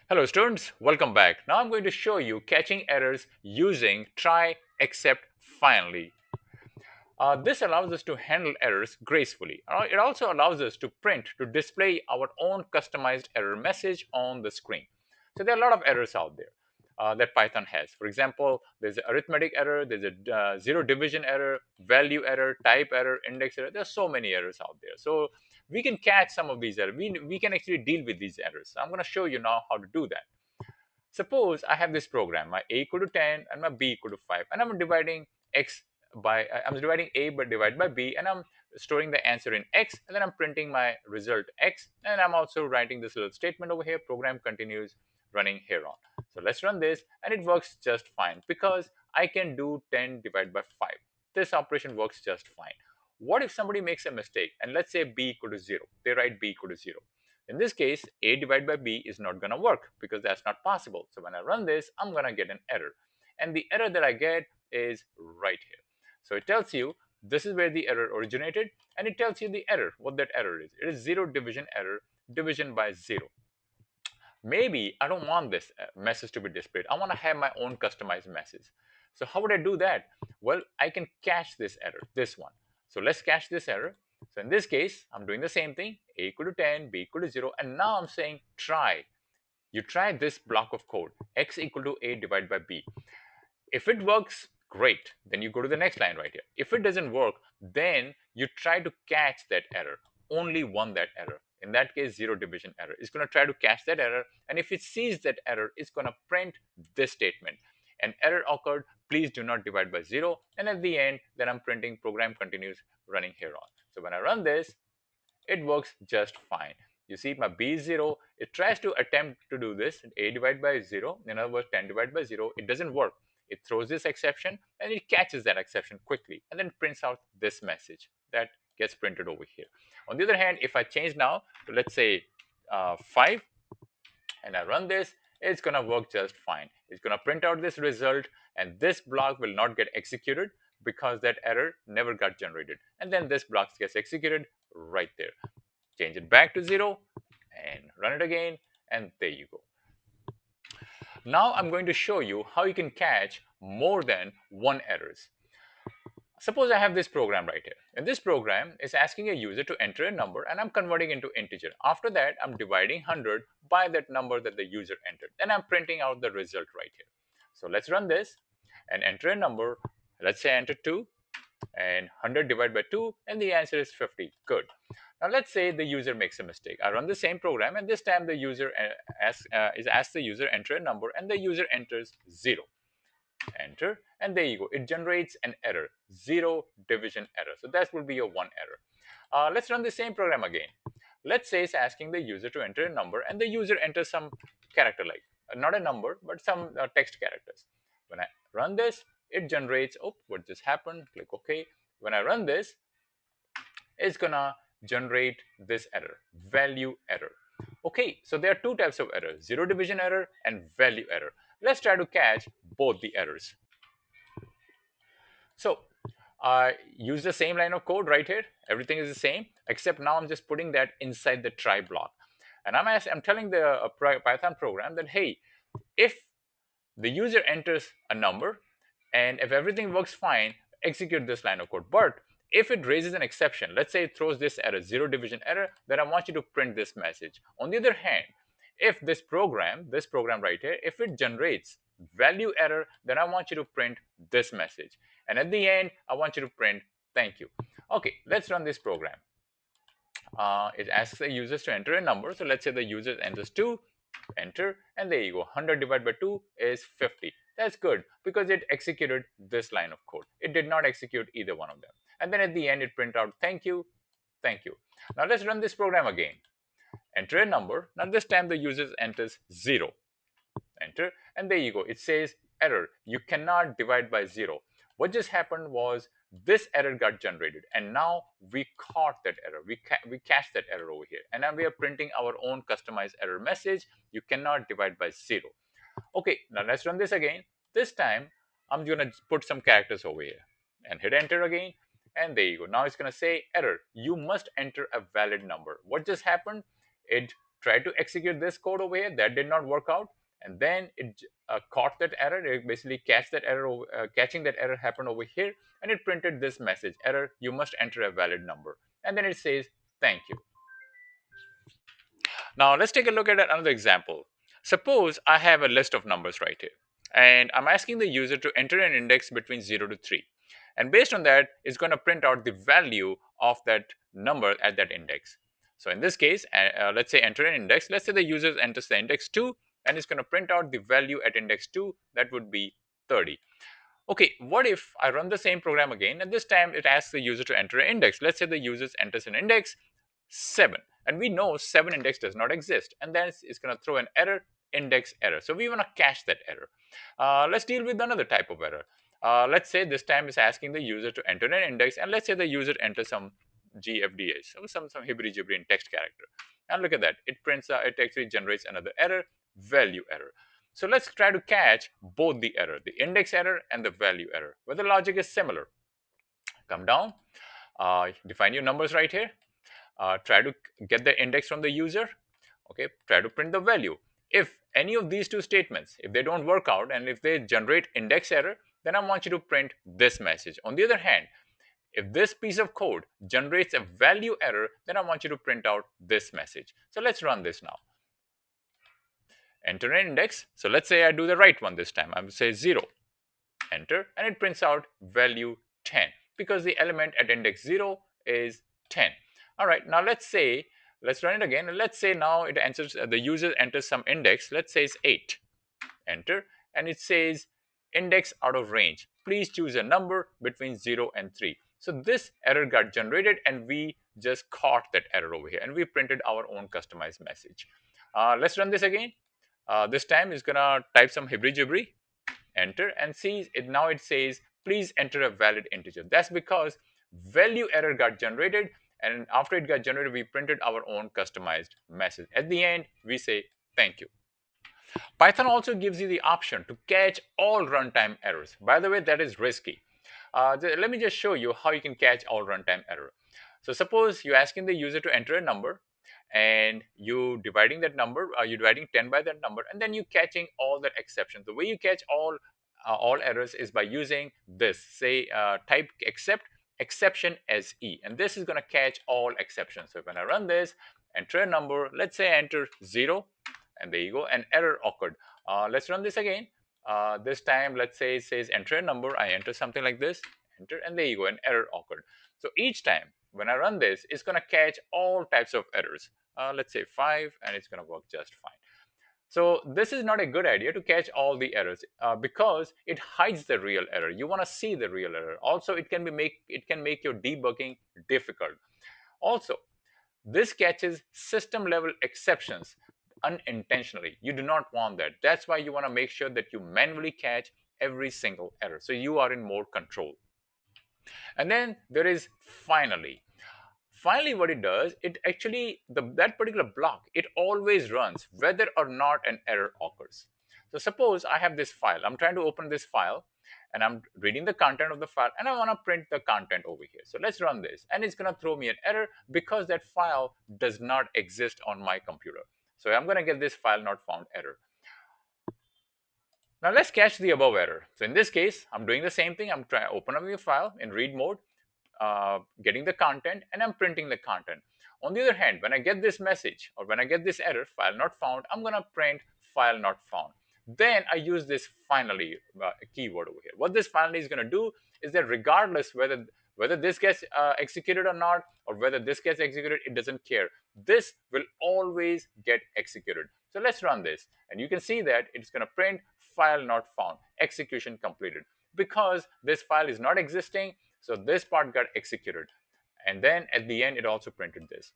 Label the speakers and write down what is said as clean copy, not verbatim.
Speaker 1: Hello students, welcome back. Now I'm going to show you catching errors using try, except, finally. This allows us to handle errors gracefully. It also allows us to print to display our own customized error message on the screen. So there are a lot of errors out there that Python has. For example, there's an arithmetic error, there's a zero division error, value error, type error, index error. There's so many errors out there. So we can catch some of these errors. We can actually deal with these errors. So I'm going to show you now how to do that. Suppose I have this program, my a equal to 10 and my b equal to 5, and I'm dividing x by, I'm dividing a by divided by b, and I'm storing the answer in x, and then I'm printing my result x, and I'm also writing this little statement over here. Program continues running here on. So let's run this, and it works just fine because I can do 10 divided by 5. This operation works just fine. What if somebody makes a mistake and let's say b equal to 0? They write b equal to 0. In this case, a divided by b is not going to work because that's not possible. So when I run this, I'm going to get an error. And the error that I get is right here. So it tells you this is where the error originated, and it tells you the error, what that error is. It is zero division error, division by 0. Maybe I don't want this message to be displayed. I want to have my own customized message. So how would I do that? Well, I can cache this error, this one. So let's cache this error. So in this case, I'm doing the same thing, a equal to 10, b equal to 0, and now I'm saying try. You try this block of code, x equal to a divided by b. If it works, great. Then you go to the next line right here. If it doesn't work, then you try to catch that error. Only one that error. In that case, zero division error. It's going to try to catch that error. And if it sees that error, it's going to print this statement. An error occurred. Please do not divide by 0. And at the end, then I'm printing program continues running here on. So when I run this, it works just fine. You see my b is 0. It tries to attempt to do this, a divided by 0. In other words, 10 divided by 0. It doesn't work. It throws this exception and it catches that exception quickly and then prints out this message that gets printed over here. On the other hand, if I change now to, let's say, 5, and I run this, it's going to work just fine. It's going to print out this result, and this block will not get executed because that error never got generated. And then this block gets executed right there. Change it back to 0 and run it again, and there you go. Now I'm going to show you how you can catch more than one errors. Suppose I have this program right here. And this program is asking a user to enter a number, and I'm converting into integer. After that, I'm dividing 100 by that number that the user entered. Then I'm printing out the result right here. So let's run this and enter a number. Let's say enter 2, and 100 divided by 2, and the answer is 50. Good. Now let's say the user makes a mistake. I run the same program, and this time the user is asked the user enter a number, and the user enters 0. Enter, and there you go. It generates an error, zero division error. So that will be your one error. Let's run the same program again. Let's say it's asking the user to enter a number, and the user enters some character like, not a number, but some text characters. When I run this, it generates, oh, what just happened? Click OK. When I run this, it's gonna generate this error, value error. Okay, so there are two types of errors, zero division error and value error. Let's try to catch both the errors. So use the same line of code right here. Everything is the same, except now I'm just putting that inside the try block. And I'm telling the Python program that, hey, if the user enters a number and if everything works fine, execute this line of code. But if it raises an exception, let's say it throws this error, zero division error, then I want you to print this message. On the other hand, if this program right here, if it generates value error, then I want you to print this message. And at the end, I want you to print thank you. Okay, let's run this program. It asks the users to enter a number. So let's say the user enters 2, enter, and there you go. 100 divided by 2 is 50. That's good because it executed this line of code. It did not execute either one of them. And then at the end, it print out thank you, thank you. Now let's run this program again. Enter a number. Now this time the user enters 0. Enter, and there you go. It says error. You cannot divide by 0. What just happened was this error got generated, and now we caught that error. We cached that error over here, and now we are printing our own customized error message. You cannot divide by 0. Okay, now let's run this again. This time I'm gonna put some characters over here and hit enter again, and there you go. Now it's gonna say error. You must enter a valid number. What just happened? It tried to execute this code over here. That did not work out. And then it caught that error. It basically catch that error, catching that error happened over here. And it printed this message, error, you must enter a valid number. And then it says, thank you. Now let's take a look at another example. Suppose I have a list of numbers right here, and I'm asking the user to enter an index between 0 to 3. And based on that, it's going to print out the value of that number at that index. So in this case, let's say enter an index. Let's say the user enters the index 2, and it's going to print out the value at index 2. That would be 30. Okay, what if I run the same program again, and this time it asks the user to enter an index. Let's say the user enters an index 7, and we know 7 index does not exist, and then it's going to throw an error, index error. So we want to cache that error. Let's deal with another type of error. Let's say this time is asking the user to enter an index, and let's say the user enters some GFDA, so some hibri-jibri in text character, and look at that, it prints it actually generates another error, value error. So let's try to catch both the error, the index error and the value error, where the logic is similar. Come down, define your numbers right here, try to get the index from the user. Okay, try to print the value. If any of these two statements, if they don't work out and if they generate index error, then I want you to print this message. On the other hand, if this piece of code generates a value error, then I want you to print out this message. So let's run this now. Enter an index. So let's say I do the right one this time. I will say 0. Enter, and it prints out value 10 because the element at index 0 is 10. All right, now let's run it again, and let's say now it answers, the user enters some index, let's say it's 8. Enter, and it says index out of range. Please choose a number between 0 and 3. So this error got generated, and we just caught that error over here, and we printed our own customized message. Let's run this again. This time it's gonna type some hibri-jibri, enter, and see it now. It says please enter a valid integer. That's because value error got generated, and after it got generated, we printed our own customized message. At the end, we say thank you. Python also gives you the option to catch all runtime errors. By the way, that is risky. Let me just show you how you can catch all runtime error. So suppose you're asking the user to enter a number, and you dividing that number, you're dividing 10 by that number, and then you catching all that exceptions. The way you catch all errors is by using this, say type except exception as e, and this is going to catch all exceptions. So when I run this, enter a number, let's say I enter 0, and there you go, an error occurred. Let's run this again. This time, let's say it says enter a number, I enter something like this, enter, and there you go, an error occurred. So each time when I run this, it's going to catch all types of errors. Let's say 5, and it's going to work just fine. So this is not a good idea to catch all the errors because it hides the real error. You want to see the real error. Also, it can make your debugging difficult. Also, this catches system level exceptions unintentionally. You do not want that. That's why you want to make sure that you manually catch every single error, so you are in more control. And then there is finally. Finally, what it does, it actually, that particular block, it always runs whether or not an error occurs. So suppose I have this file, I'm trying to open this file, and I'm reading the content of the file, and I want to print the content over here. So let's run this, and it's going to throw me an error because that file does not exist on my computer. So I'm going to get this file not found error. Now let's catch the above error. So in this case, I'm doing the same thing. I'm trying to open up the file in read mode, getting the content, and I'm printing the content. On the other hand, when I get this message or when I get this error, file not found, I'm going to print file not found. Then I use this finally keyword over here. What this finally is going to do is that regardless whether this gets executed or not, or whether this gets executed, it doesn't care. This will always get executed. So let's run this, and you can see that it's going to print file not found, execution completed. Because this file is not existing, so this part got executed. And then at the end, it also printed this.